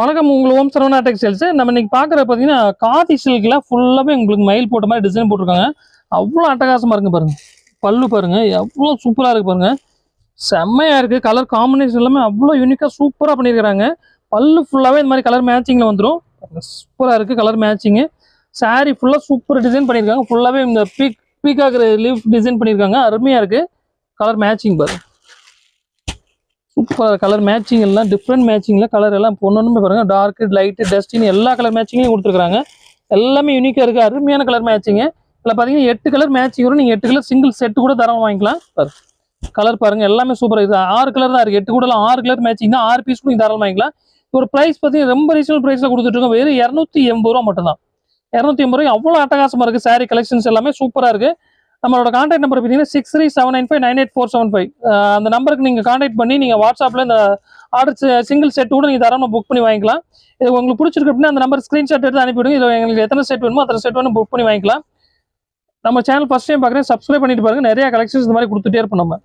வணக்கம் உங்கள் ஓம் சரவணா டெக்ஸ்டைல்ஸ். நம்ம இன்னைக்கு பார்க்குறது பார்த்தீங்கன்னா காதி சில்கில் ஃபுல்லாகவே உங்களுக்கு மயில் போட்ட மாதிரி டிசைன் போட்டிருக்காங்க. அவ்வளோ அட்டகாசமாக இருக்குங்க பாருங்கள். பல்லு பாருங்கள் எவ்வளோ சூப்பராக இருக்குது பாருங்கள். செம்மையாக இருக்குது. கலர் காம்பினேஷன் எல்லாமே அவ்வளோ யூனிக்காக சூப்பராக பண்ணியிருக்கிறாங்க. பல்லு ஃபுல்லாகவே இந்த மாதிரி கலர் மேட்சிங்கில் வந்துடும். சூப்பராக இருக்குது கலர் மேட்சிங்கு. சாரீ ஃபுல்லாக சூப்பர் டிசைன் பண்ணியிருக்காங்க. ஃபுல்லாகவே இந்த பீக்காக் லீஃப் டிசைன் பண்ணியிருக்காங்க. அருமையாக இருக்குது. கலர் மேட்சிங் பாருங்கள். சூப்பர் கலர் மேட்சிங் எல்லாம் டிஃப்ரெண்ட் மேட்சிங்கில் கலர் எல்லாம் பொண்ணுமே பாருங்கள். டார்க்கு லைட்டு டஸ்டின்னு எல்லா கலர் மேட்சிங்லையும் கொடுத்துருக்காங்க. எல்லாமே யூனிக்காக இருக்குது. அருமையான கலர் மேட்சிங்கு. இதில் பார்த்தீங்கன்னா 8 கலர் மேட்சிங் வரும். நீங்கள் 8 கலர் சிங்கிள் செட்டு கூட தரம் வாங்கிக்கலாம். கலர் பாருங்கள் எல்லாமே சூப்பராக இருக்குது. 6 கலர் தான் இருக்குது. 8 கூட 6 கலர் மேட்சிங் தான். 6 பீஸ் கூட நீங்கள் தாராளம் வாங்கிக்கலாம். ஒரு ப்ரைஸ் பார்த்தீங்கன்னா ரொம்ப ரீசனல் ப்ரைஸில் கொடுத்துட்ருக்கோம். வெறும் 280 ரூபா மட்டும் தான். 280 ரூபாய் அவ்வளோ அட்டகாசமாக இருக்குது. சாரீ கலெக்ஷன்ஸ் எல்லாமே சூப்பராக இருக்குது. நம்மளோட கான்டாக்ட் நம்பர் பார்த்தீங்கன்னா 6379598475. அந்த நம்பருக்கு நீங்கள் கான்டாக்ட் பண்ணி நீங்கள் வாட்ஸ்அப்பில் இந்த ஆர்டர் சிங்கிள் செட் கூட நீங்கள் தரம் புக் பண்ணி வாங்கிக்கலாம். இது உங்களுக்கு பிடிச்சிருக்கு அப்படின்னா அந்த நம்பர் ஸ்க்ரீன்ஷாட் எடுத்து அனுப்பிவிடுங்க. இது எங்களுக்கு எத்தனை செட் வேணுமோ அத்தனை செட் வேணும் புக் பண்ணி வாங்கிக்கலாம். நம்ம சேனல் ஃபஸ்ட் டைம் பார்க்குறேன், சப்ஸ்கிரைப் பண்ணிட்டு பாருங்கள். நிறைய கலெக்ஷன்ஸ் இந்த மாதிரி கொடுத்துட்டே இருப்போம் நம்ம.